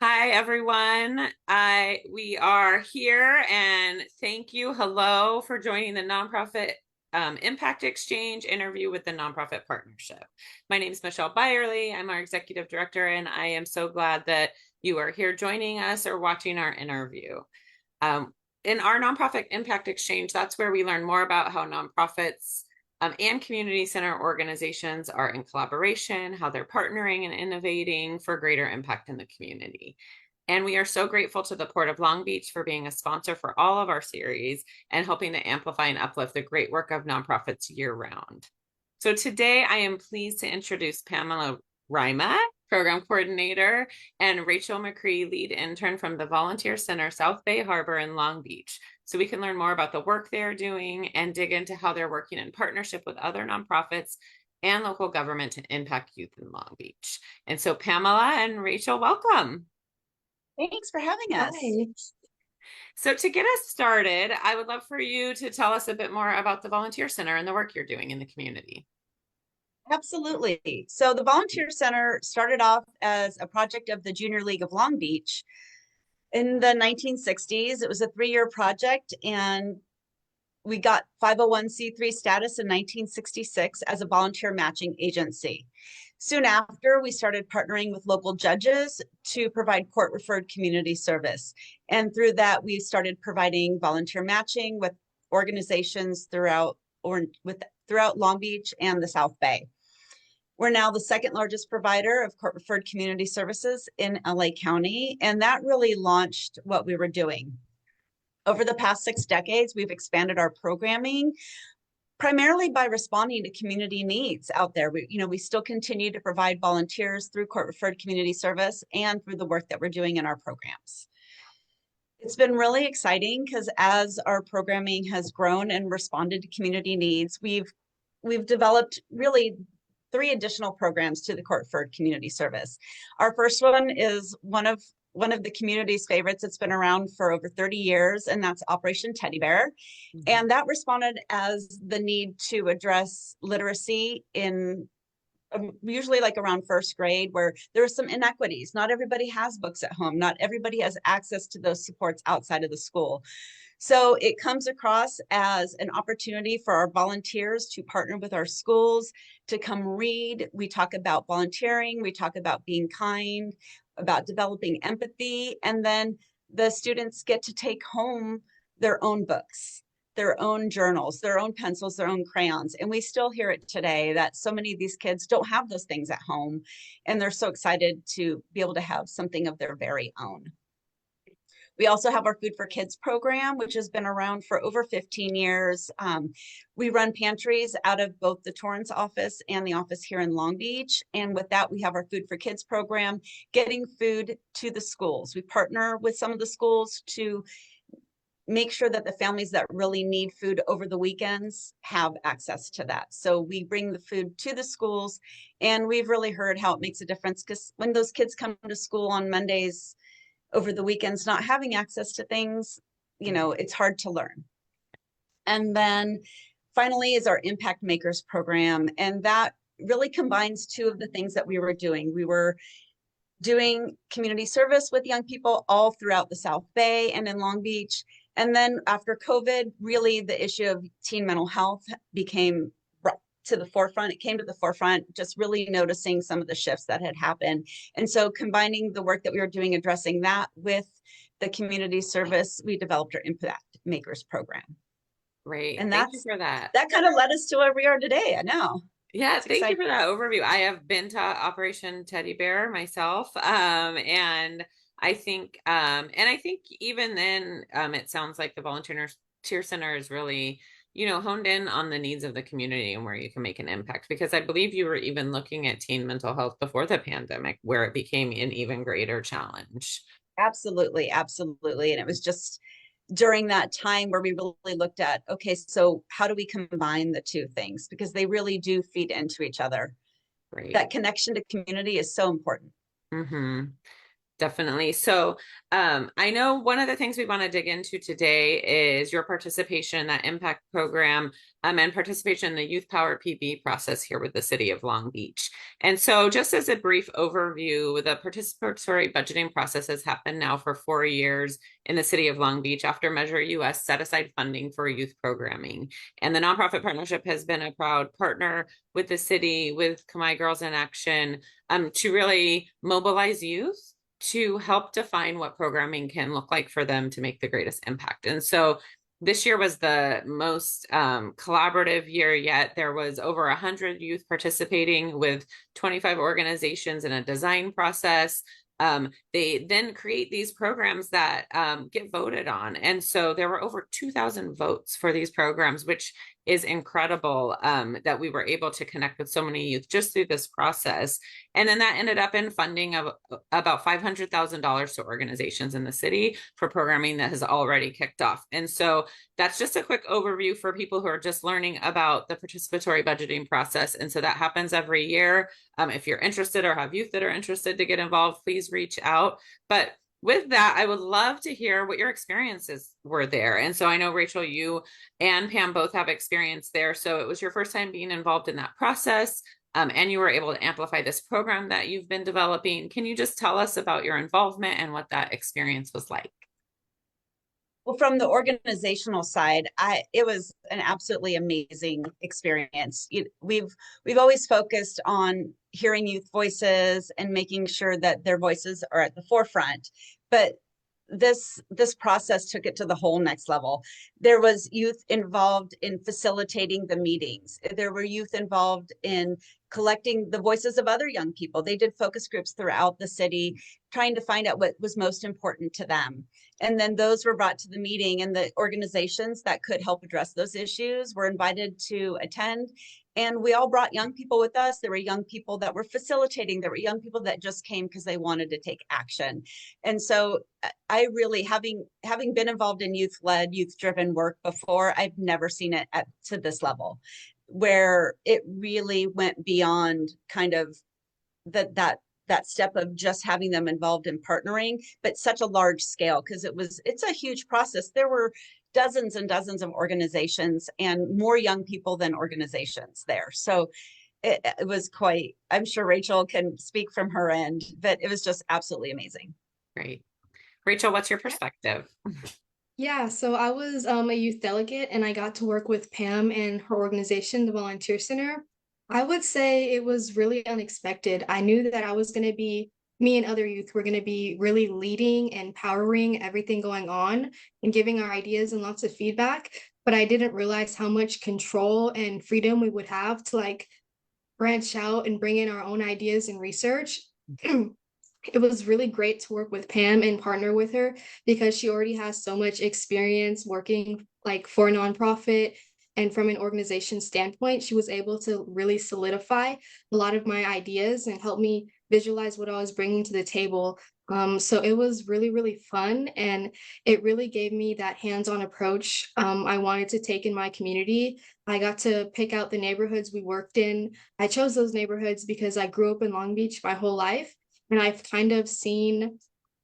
Hi, everyone. We are here and thank you. Hello for joining the Nonprofit Impact Exchange interview with the Nonprofit Partnership. My name is Michelle Byerly. I'm our executive director, and I am so glad that you are here joining us or watching our interview. Um, in our Nonprofit Impact Exchange, that's where we learn more about how nonprofits and community center organizations are in collaboration, how they're partnering and innovating for greater impact in the community. And we are so grateful to the Port of Long Beach for being a sponsor for all of our series and helping to amplify and uplift the great work of nonprofits year round. So today I am pleased to introduce Pamela Rima, Program Coordinator, and Rachel McCree, Lead Intern from the Volunteer Center, South Bay Harbor in Long Beach. So we can learn more about the work they're doing and dig into how they're working in partnership with other nonprofits and local government to impact youth in Long Beach. And so Pamela and Rachel, welcome. Thanks for having us. Hi. So to get us started, I would love for you to tell us a bit more about the Volunteer Center and the work you're doing in the community. Absolutely. So the Volunteer Center started off as a project of the Junior League of Long Beach in the 1960s. It was a 3-year project, and we got 501c3 status in 1966 as a volunteer matching agency. Soon after, we started partnering with local judges to provide court-referred community service. And through that, we started providing volunteer matching with organizations throughout Long Beach and the South Bay. We're now the second largest provider of court-referred community services in LA County, and that really launched what we were doing. Over the past 6 decades, we've expanded our programming primarily by responding to community needs out there. We still continue to provide volunteers through court-referred community service and through the work that we're doing in our programs. It's been really exciting because as our programming has grown and responded to community needs, we've developed really 3 additional programs to the court-referred community service. Our first one is one of the community's favorites. It's been around for over 30 years, and that's Operation Teddy Bear. And that responded as the need to address literacy in usually like around first grade, where there are some inequities. Not everybody has books at home. Not everybody has access to those supports outside of the school. So it comes across as an opportunity for our volunteers to partner with our schools to come read. We talk about volunteering, we talk about being kind, about developing empathy, and then the students get to take home their own books, their own journals, their own pencils, their own crayons. And we still hear it today that so many of these kids don't have those things at home, and they're so excited to be able to have something of their very own. We also have our Food for Kids program, which has been around for over 15 years. We run pantries out of both the Torrance office and the office here in Long Beach. And with that, we have our Food for Kids program, getting food to the schools. We partner with some of the schools to make sure that the families that really need food over the weekends have access to that. So we bring the food to the schools, and we've really heard how it makes a difference, because when those kids come to school on Mondays, over the weekends, not having access to things, it's hard to learn. And then finally is our Impact Makers program. And that really combines 2 of the things that we were doing. We were doing community service with young people all throughout the South Bay and in Long Beach. And then after COVID, really the issue of teen mental health became to the forefront. It came to the forefront, just really noticing some of the shifts that had happened. And so combining the work that we were doing, addressing that with the community service, we developed our Impact Makers program. Great. And Thank you for that. that kind of led us to where we are today. I know. Yeah, thank you for that overview. I have been to Operation Teddy Bear myself. And I think even then, it sounds like the Volunteer Center is really, honed in on the needs of the community and where you can make an impact. Because I believe you were even looking at teen mental health before the pandemic, where it became an even greater challenge. Absolutely, absolutely. And it was just during that time where we really looked at, okay, so how do we combine the 2 things? Because they really do feed into each other. Right. That connection to community is so important. Mm-hmm. Definitely. So, I know one of the things we want to dig into today is your participation in that impact program, and participation in the Youth Power PB process here with the City of Long Beach. And so, just as a brief overview, the participatory budgeting process has happened now for 4 years in the City of Long Beach after Measure US set aside funding for youth programming. And the nonprofit partnership has been a proud partner with the city, with Kamai Girls in Action, to really mobilize youth to help define what programming can look like for them to make the greatest impact. And so this year was the most collaborative year yet. There was over 100 youth participating with 25 organizations in a design process. They then create these programs that get voted on. And so there were over 2,000 votes for these programs, which is incredible, that we were able to connect with so many youth just through this process. And then that ended up in funding of about $500,000 to organizations in the city for programming that has already kicked off. And so that's just a quick overview for people who are just learning about the participatory budgeting process. And so that happens every year. If you're interested or have youth that are interested to get involved, please reach out. But with that, I would love to hear what your experiences were there. And so I know, Rachel, you and Pam both have experience there. So it was your first time being involved in that process, and you were able to amplify this program that you've been developing. Can you just tell us about your involvement and what that experience was like? Well, from the organizational side, it was an absolutely amazing experience. We've always focused on hearing youth voices and making sure that their voices are at the forefront. But this process took it to the whole next level. There was youth involved in facilitating the meetings. There were youth involved in collecting the voices of other young people. They did focus groups throughout the city, trying to find out what was most important to them. And then those were brought to the meeting, and the organizations that could help address those issues were invited to attend. And we all brought young people with us. There were young people that were facilitating. There were young people that just came because they wanted to take action. And so I really, having been involved in youth-led, youth-driven work before, I've never seen it to this level, where it really went beyond kind of that step of just having them involved in partnering, but such a large scale, because it's a huge process. There were dozens and dozens of organizations and more young people than organizations there. So it was quite, I'm sure Rachel can speak from her end, but it was just absolutely amazing. Great. Rachel, what's your perspective? Yeah, so I was a youth delegate and I got to work with Pam and her organization, the Volunteer Center. I would say it was really unexpected. I knew that me and other youth were going to be really leading and powering everything going on and giving our ideas and lots of feedback. But I didn't realize how much control and freedom we would have to like branch out and bring in our own ideas and research. It was really great to work with Pam and partner with her because she already has so much experience working like for a nonprofit, and from an organization standpoint, she was able to really solidify a lot of my ideas and help me visualize what I was bringing to the table. So it was really, really fun, and it really gave me that hands-on approach I wanted to take in my community. I got to pick out the neighborhoods we worked in. I chose those neighborhoods because I grew up in Long Beach my whole life. And I've kind of seen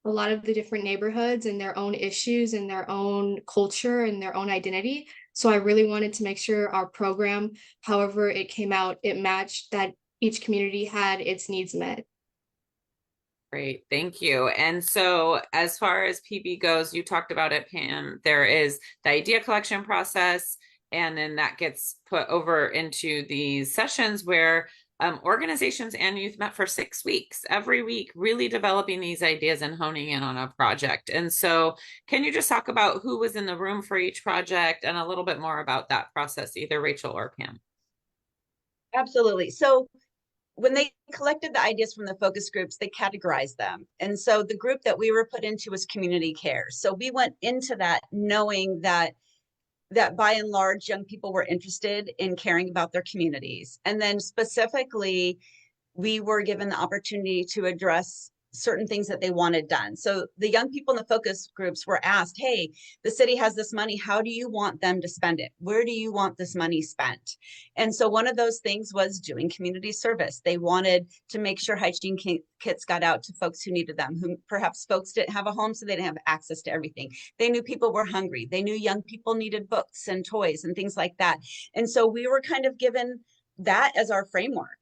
a lot of the different neighborhoods and their own issues and their own culture and their own identity. So I really wanted to make sure our program, however it came out, it matched that each community had its needs met. Great, thank you. And so as far as PB goes, you talked about it, Pam, there is the idea collection process, and then that gets put over into these sessions where organizations and youth met for 6 weeks, every week, really developing these ideas and honing in on a project. And so can you just talk about who was in the room for each project and a little bit more about that process, either Rachel or Pam? Absolutely. So when they collected the ideas from the focus groups, they categorized them. And so the group that we were put into was community care. So we went into that knowing that by and large, young people were interested in caring about their communities. And then specifically, we were given the opportunity to address certain things that they wanted done. So the young people in the focus groups were asked, hey, the city has this money. How do you want them to spend it? Where do you want this money spent? And so one of those things was doing community service. They wanted to make sure hygiene kits got out to folks who needed them, who perhaps folks didn't have a home, so they didn't have access to everything. They knew people were hungry. They knew young people needed books and toys and things like that. And so we were kind of given that as our framework.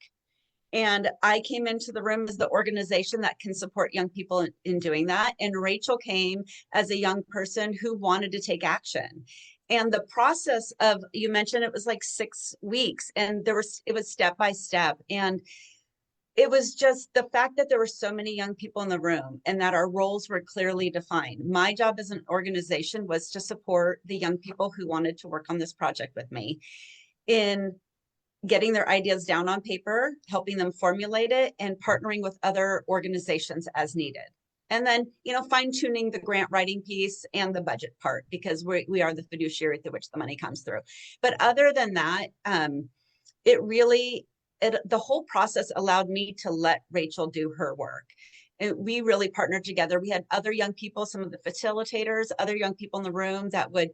And I came into the room as the organization that can support young people in doing that. And Rachel came as a young person who wanted to take action. And the process of, you mentioned it was like 6 weeks, and it was step by step. And it was just the fact that there were so many young people in the room and that our roles were clearly defined. My job as an organization was to support the young people who wanted to work on this project with me in getting their ideas down on paper, helping them formulate it, and partnering with other organizations as needed. And then, fine tuning the grant writing piece and the budget part, because we are the fiduciary through which the money comes through. But other than that, the whole process allowed me to let Rachel do her work. And we really partnered together. We had other young people, some of the facilitators, other young people in the room that would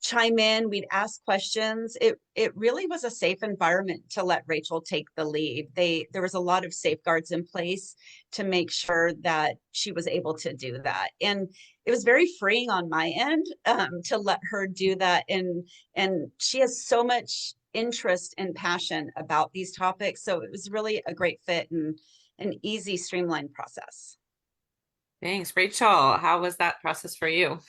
chime in. We'd ask questions. It really was a safe environment to let Rachel take the lead. There was a lot of safeguards in place to make sure that she was able to do that. And it was very freeing on my end to let her do that. And she has so much interest and passion about these topics. So it was really a great fit and an easy, streamlined process. Thanks, Rachel. How was that process for you?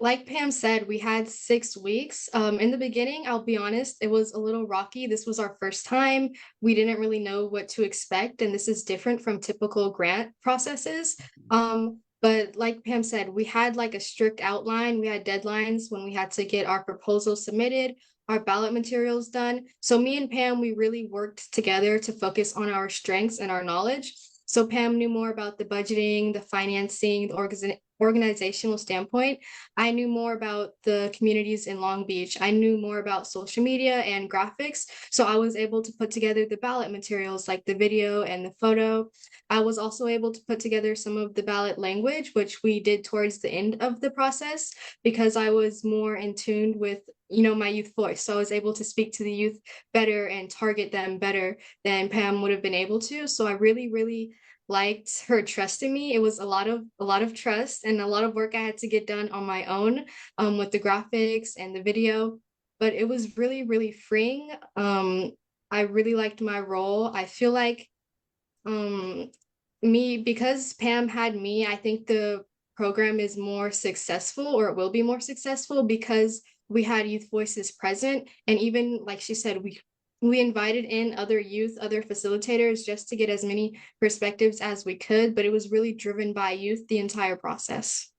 Like Pam said, we had 6 weeks. In the beginning, I'll be honest, it was a little rocky. This was our first time. We didn't really know what to expect, and this is different from typical grant processes. But like Pam said, we had like a strict outline. We had deadlines when we had to get our proposals submitted, our ballot materials done. So me and Pam, we really worked together to focus on our strengths and our knowledge. So Pam knew more about the budgeting, the financing, the organizational standpoint. I knew more about the communities in Long Beach. I knew more about social media and graphics. So I was able to put together the ballot materials like the video and the photo. I was also able to put together some of the ballot language, which we did towards the end of the process because I was more in tune with my youth voice. So I was able to speak to the youth better and target them better than Pam would have been able to. So I really, really liked her trusting me. It was a lot of trust and a lot of work I had to get done on my own with the graphics and the video, but it was really, really freeing. I really liked my role. I feel like because Pam had me, I think the program is more successful, or it will be more successful because we had youth voices present. And even like she said, we invited in other youth, other facilitators just to get as many perspectives as we could, but it was really driven by youth the entire process.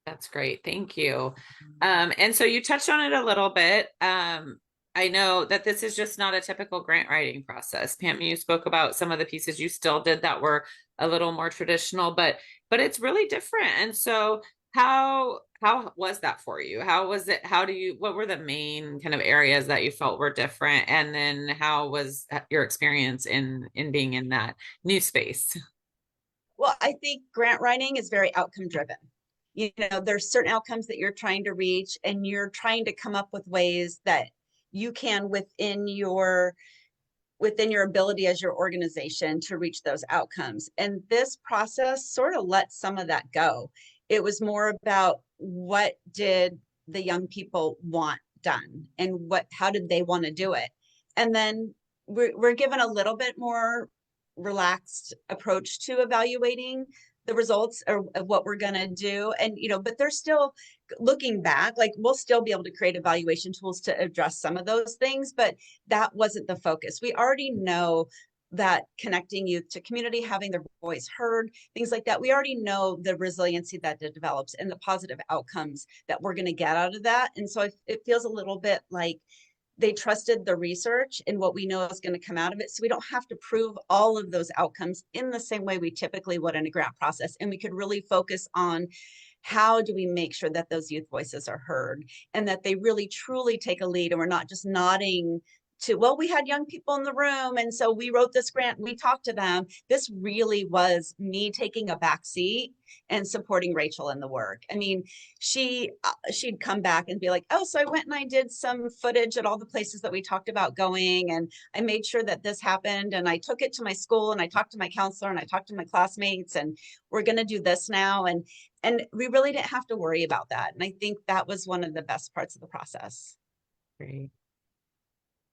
That's great. Thank you. And so you touched on it a little bit. I know that this is just not a typical grant writing process. Pam, you spoke about some of the pieces you still did that were a little more traditional, but it's really different. And so how was that for you? How was it? What were the main kind of areas that you felt were different? And then how was your experience in being in that new space? Well, I think grant writing is very outcome driven. There's certain outcomes that you're trying to reach, and you're trying to come up with ways that you can within your ability as your organization to reach those outcomes. And this process sort of let some of that go. It was more about what did the young people want done and how did they want to do it. And then we're given a little bit more relaxed approach to evaluating the results of what we're going to do. And, but they're still looking back, like we'll still be able to create evaluation tools to address some of those things, but that wasn't the focus. We already know that connecting youth to community, having their voice heard, things like that. We already know the resiliency that it develops and the positive outcomes that we're going to get out of that. And so it feels a little bit like they trusted the research and what we know is going to come out of it. So we don't have to prove all of those outcomes in the same way we typically would in a grant process. And we could really focus on how do we make sure that those youth voices are heard and that they really truly take a lead, and we're not just nodding well, we had young people in the room, and so we wrote this grant, we talked to them. This really was me taking a back seat and supporting Rachel in the work. I mean, she'd come back and be like, oh, so I went and I did some footage at all the places that we talked about going, and I made sure that this happened, and I took it to my school, and I talked to my counselor, and I talked to my classmates, and we're going to do this now. And we really didn't have to worry about that. And I think that was one of the best parts of the process. Great.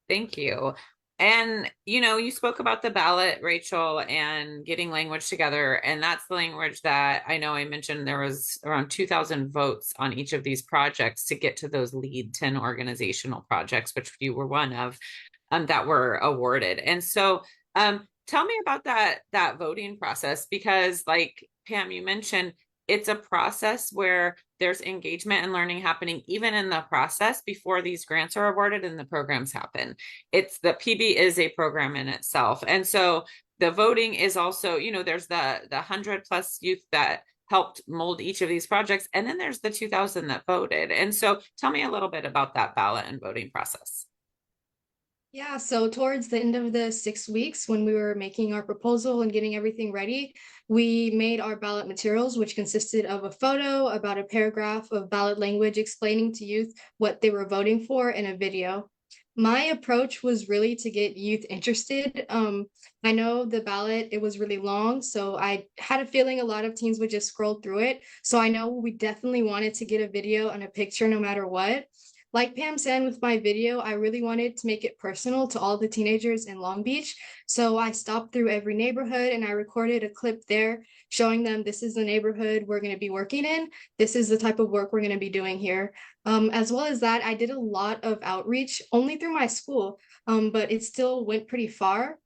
Thank you. And, you spoke about the ballot, Rachel, and getting language together. And that's the language that I know I mentioned there was around 2,000 votes on each of these projects to get to those lead 10 organizational projects, which you were one of, that were awarded. And so tell me about that voting process, because like Pam, you mentioned, it's a process where there's engagement and learning happening even in the process before these grants are awarded and the programs happen. It's the PB is a program in itself. And so the voting is also, there's the 100+ youth that helped mold each of these projects. And then there's the 2,000 that voted. And so tell me a little bit about that ballot and voting process. Yeah, so towards the end of the 6 weeks, when we were making our proposal and getting everything ready, we made our ballot materials, which consisted of a photo, about a paragraph of ballot language explaining to youth what they were voting for, and a video. My approach was really to get youth interested. I know the ballot, it was really long, so I had a feeling a lot of teens would just scroll through it. So I know we definitely wanted to get a video and a picture no matter what. Like Pam said with my video, I really wanted to make it personal to all the teenagers in Long Beach. So I stopped through every neighborhood and I recorded a clip there showing them this is the neighborhood we're going to be working in. This is the type of work we're going to be doing here. As well as that, I did a lot of outreach only through my school, but it still went pretty far.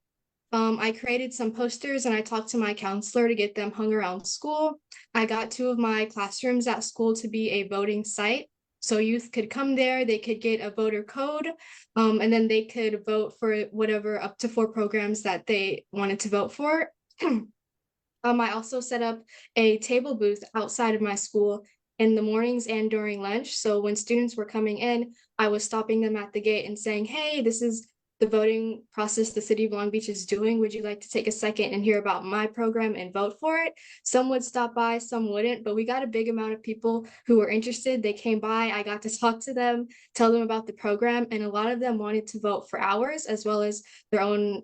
I created some posters and I talked to my counselor to get them hung around school. I got 2 of my classrooms at school to be a voting site. So youth could come there, they could get a voter code, and then they could vote for whatever up to 4 programs that they wanted to vote for. I also set up a table booth outside of my school in the mornings and during lunch. So when students were coming in, I was stopping them at the gate and saying, hey, this is the voting process the city of Long Beach is doing. Would you like to take a second and hear about my program and vote for it? Some would stop by, some wouldn't, but we got a big amount of people who were interested. They came by, I got to talk to them, tell them about the program, and a lot of them wanted to vote for ours as well as their own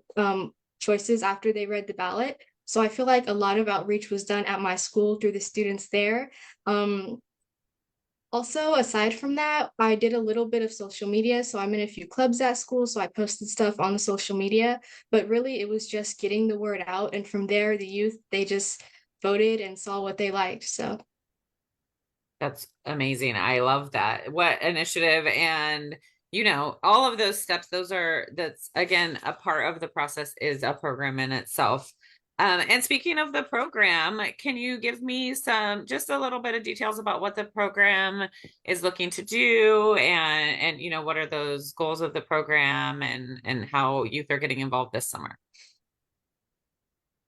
choices after they read the ballot. So I feel like a lot of outreach was done at my school through the students there. Also, aside from that, I did a little bit of social media. So I'm in a few clubs at school. So I posted stuff on the social media, but really it was just getting the word out. And from there, the youth, they just voted and saw what they liked. So That's amazing. I love that. What initiative, and all of those steps, that's again, a part of the process is a program in itself. And speaking of the program, can you give me just a little bit of details about what the program is looking to do, and what are those goals of the program, and how youth are getting involved this summer?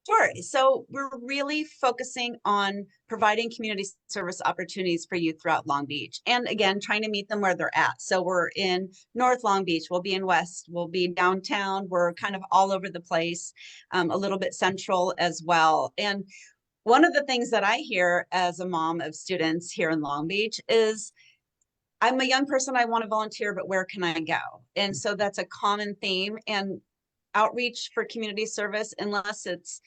Sure. So we're really focusing on providing community service opportunities for youth throughout Long Beach. And again, trying to meet them where they're at. So we're in North Long Beach, we'll be in West, we'll be downtown. We're kind of all over the place, a little bit central as well. And one of the things that I hear as a mom of students here in Long Beach is, I'm a young person, I want to volunteer, but where can I go? And so that's a common theme. And outreach for community service, unless it's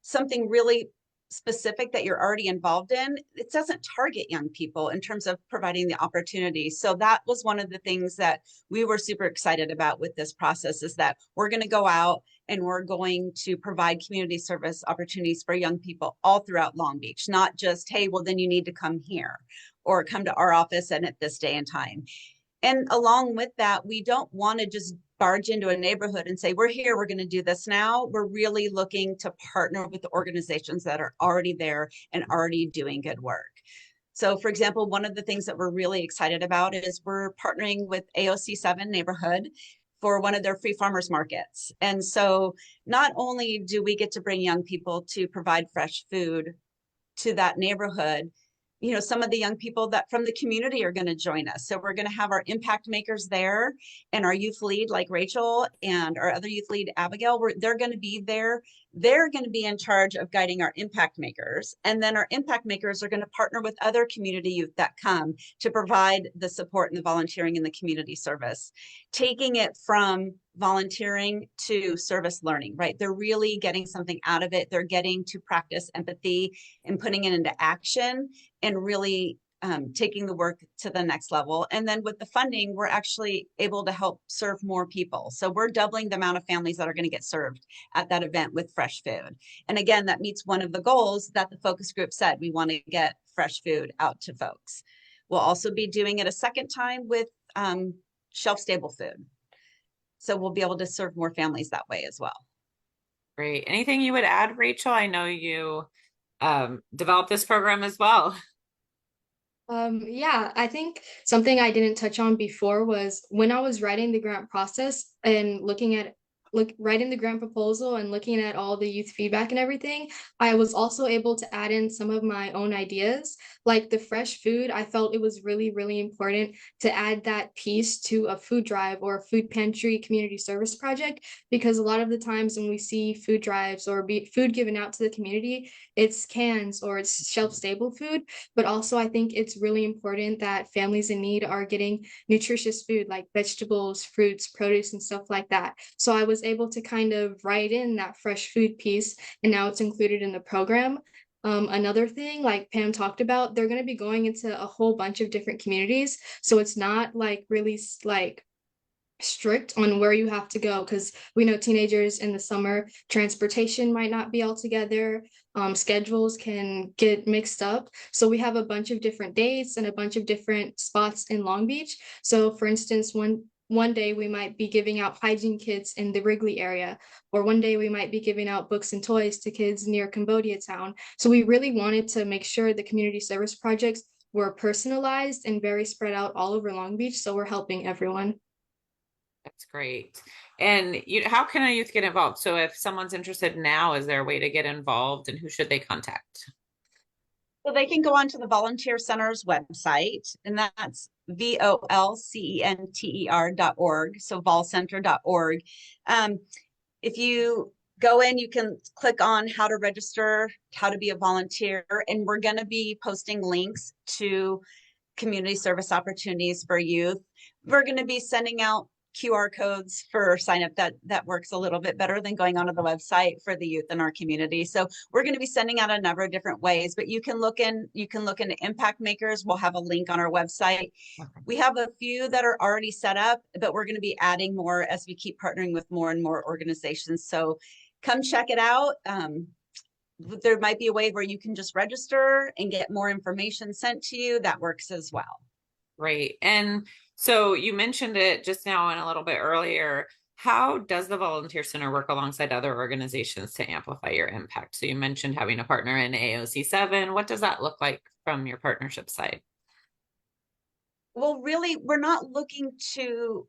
something really specific that you're already involved in, it doesn't target young people in terms of providing the opportunity. So that was one of the things that we were super excited about with this process, is that we're going to go out and we're going to provide community service opportunities for young people all throughout Long Beach, not just, hey, well, then you need to come here or come to our office and at this day and time. And along with that, we don't want to just barge into a neighborhood and say, we're here, we're going to do this now. We're really looking to partner with the organizations that are already there and already doing good work. So for example, one of the things that we're really excited about is we're partnering with AOC 7 neighborhood for one of their free farmers markets. And so not only do we get to bring young people to provide fresh food to that neighborhood, some of the young people that from the community are going to join us. So we're going to have our impact makers there, and our youth lead like Rachel and our other youth lead Abigail. They're going to be there. They're going to be in charge of guiding our impact makers. And then our impact makers are going to partner with other community youth that come to provide the support and the volunteering and the community service, taking it from volunteering to service learning, right? They're really getting something out of it. They're getting to practice empathy and putting it into action, and really taking the work to the next level. And then with the funding, we're actually able to help serve more people. So we're doubling the amount of families that are going to get served at that event with fresh food. And again, that meets one of the goals that the focus group said: we want to get fresh food out to folks. We'll also be doing it a second time with shelf-stable food. So we'll be able to serve more families that way as well. Great. Anything you would add, Rachel? I know you developed this program as well. Yeah, I think something I didn't touch on before was when I was writing the grant process and writing the grant proposal and looking at all the youth feedback and everything, I was also able to add in some of my own ideas. Like the fresh food, I felt it was really, really important to add that piece to a food drive or a food pantry community service project, because a lot of the times when we see food drives or food given out to the community, it's cans or it's shelf stable food. But also I think it's really important that families in need are getting nutritious food like vegetables, fruits, produce, and stuff like that. So I was able to kind of write in that fresh food piece, and now it's included in the program. Another thing, like Pam talked about, they're going to be going into a whole bunch of different communities. So it's not like really like strict on where you have to go, because we know teenagers in the summer, transportation might not be all together. Schedules can get mixed up. So we have a bunch of different dates and a bunch of different spots in Long Beach. So for instance, one day we might be giving out hygiene kits in the Wrigley area, or one day we might be giving out books and toys to kids near Cambodia Town. So we really wanted to make sure the community service projects were personalized and very spread out all over Long Beach. So we're helping everyone. That's great. And how can a youth get involved? So if someone's interested now, is there a way to get involved, and who should they contact? So they can go onto the Volunteer Center's website, and that's volcenter.org. So volcenter.org. If you go in, you can click on how to register, how to be a volunteer, and we're going to be posting links to community service opportunities for youth. We're going to be sending out QR codes for sign up. That works a little bit better than going onto the website for the youth in our community. So we're going to be sending out a number of different ways, but you can look into impact makers. We'll have a link on our website. Okay. We have a few that are already set up, but we're going to be adding more as we keep partnering with more and more organizations. So come check it out. There might be a way where you can just register and get more information sent to you. That works as well. Right. And so you mentioned it just now and a little bit earlier. How does the Volunteer Center work alongside other organizations to amplify your impact? So you mentioned having a partner in AOC 7. What does that look like from your partnership side? Well, really, we're not looking to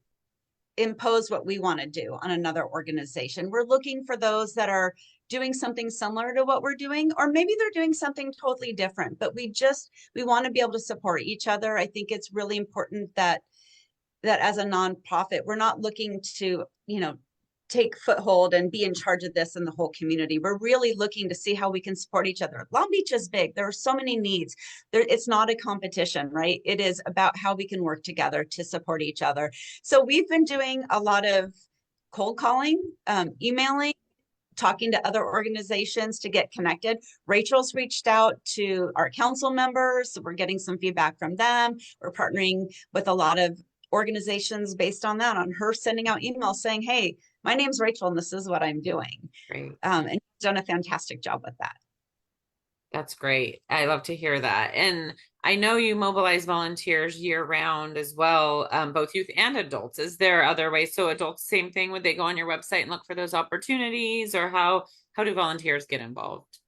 impose what we want to do on another organization. We're looking for those that are doing something similar to what we're doing, or maybe they're doing something totally different, but we want to be able to support each other. I think it's really important that as a nonprofit, we're not looking to, take foothold and be in charge of this in the whole community. We're really looking to see how we can support each other. Long Beach is big. There are so many needs. It's not a competition, right? It is about how we can work together to support each other. So we've been doing a lot of cold calling, emailing, talking to other organizations to get connected. Rachel's reached out to our council members, so we're getting some feedback from them. We're partnering with a lot of organizations based on that, on her sending out emails saying, hey, my name's Rachel and this is what I'm doing. Great. And she's done a fantastic job with that. That's great. I love to hear that. And I know you mobilize volunteers year round as well, both youth and adults. Is there other ways? So adults, same thing. Would they go on your website and look for those opportunities, or how do volunteers get involved?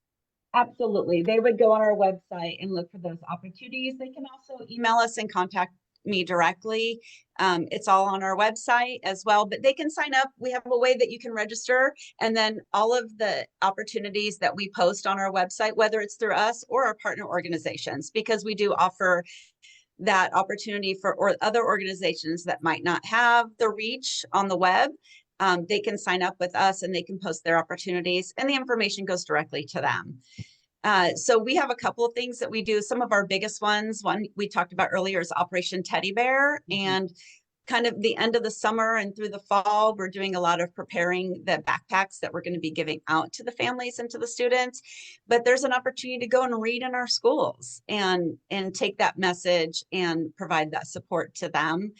Absolutely. They would go on our website and look for those opportunities. They can also email us and contact me directly. It's all on our website as well, but they can sign up. We have a way that you can register, and then all of the opportunities that we post on our website, whether it's through us or our partner organizations, because we do offer that opportunity for other organizations that might not have the reach on the web. They can sign up with us and they can post their opportunities, and the information goes directly to them. So we have a couple of things that we do. Some of our biggest ones, one we talked about earlier, is Operation Teddy Bear. And kind of the end of the summer and through the fall, we're doing a lot of preparing the backpacks that we're going to be giving out to the families and to the students. But there's an opportunity to go and read in our schools and take that message and provide that support to them.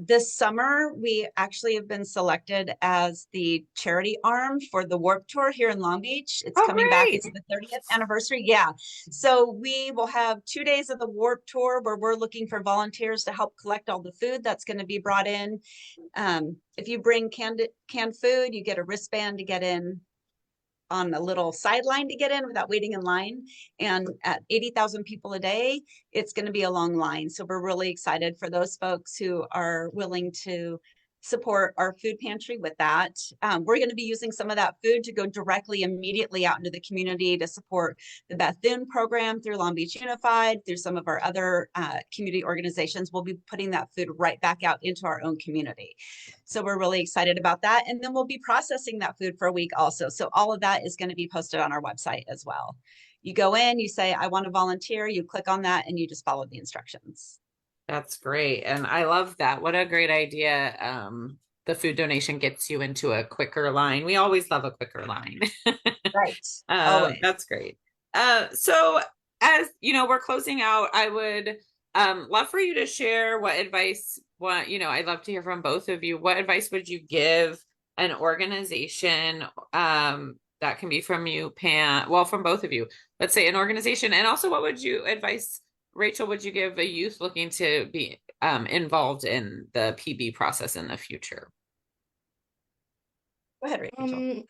This summer, we actually have been selected as the charity arm for the Warp Tour here in Long Beach. It's coming back. It's the 30th anniversary. Yeah. So we will have 2 days of the Warp Tour where we're looking for volunteers to help collect all the food that's going to be brought in. If you bring canned food, you get a wristband to get in on a little sideline to get in without waiting in line. And at 80,000 people a day, it's going to be a long line. So we're really excited for those folks who are willing to support our food pantry with that. We're going to be using some of that food to go directly immediately out into the community to support the Bethune program through Long Beach Unified, through some of our other community organizations. We'll be putting that food right back out into our own community. So we're really excited about that. And then we'll be processing that food for a week also. So all of that is going to be posted on our website as well. You go in, you say, I want to volunteer, you click on that, and you just follow the instructions. That's great. And I love that. What a great idea. The food donation gets you into a quicker line. We always love a quicker line. Right. Always. That's great. So as you know, we're closing out. I would love for you to share what advice, I'd love to hear from both of you. What advice would you give an organization that can be from you, Pam, well, from both of you, let's say an organization, and also what would you advise, Rachel, would you give a youth looking to be involved in the PB process in the future? Go ahead, Rachel.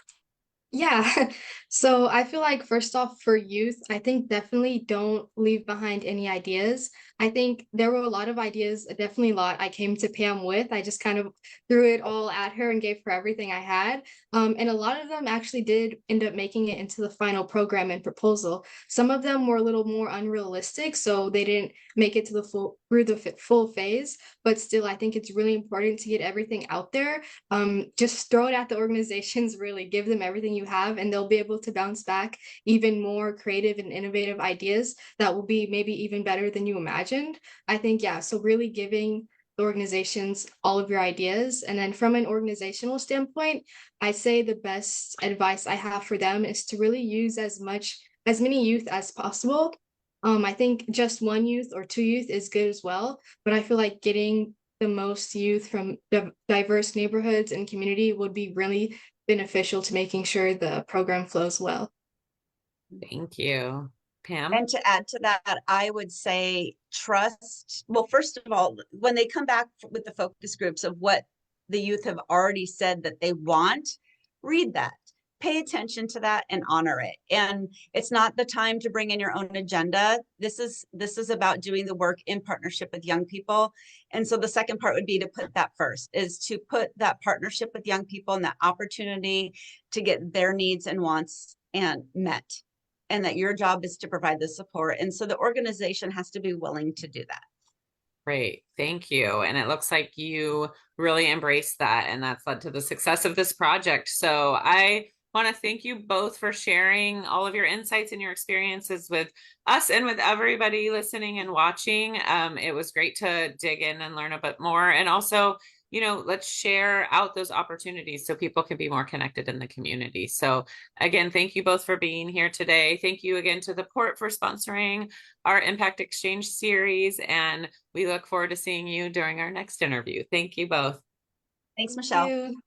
Yeah. So I feel like first off for youth, I think definitely don't leave behind any ideas. I think there were a lot of ideas, definitely a lot I came to Pam with. I just kind of threw it all at her and gave her everything I had. And a lot of them actually did end up making it into the final program and proposal. Some of them were a little more unrealistic, so they didn't make it to the full phase. But still, I think it's really important to get everything out there. Just throw it at the organizations, really give them everything you have, and they'll be able to bounce back even more creative and innovative ideas that will be maybe even better than you imagined. I think, yeah, so really giving the organizations all of your ideas. And then from an organizational standpoint, I say the best advice I have for them is to really use as many youth as possible. I think just one youth or two youth is good as well, but I feel like getting the most youth from diverse neighborhoods and community would be really beneficial to making sure the program flows well. Thank you. Pam? And to add to that, I would say trust. Well, first of all, when they come back with the focus groups of what the youth have already said that they want, read that. Pay attention to that and honor it. And it's not the time to bring in your own agenda. This is about doing the work in partnership with young people. And so the second part would be to put that first, is to put that partnership with young people and that opportunity to get their needs and wants and met. And that your job is to provide the support. And so the organization has to be willing to do that. Great. Thank you. And it looks like you really embraced that, and that's led to the success of this project. So I want to thank you both for sharing all of your insights and your experiences with us and with everybody listening and watching. It was great to dig in and learn a bit more. And also, let's share out those opportunities so people can be more connected in the community. So again, thank you both for being here today. Thank you again to the Port for sponsoring our Impact Exchange series. And we look forward to seeing you during our next interview. Thank you both. Thanks, Michelle. Thank you.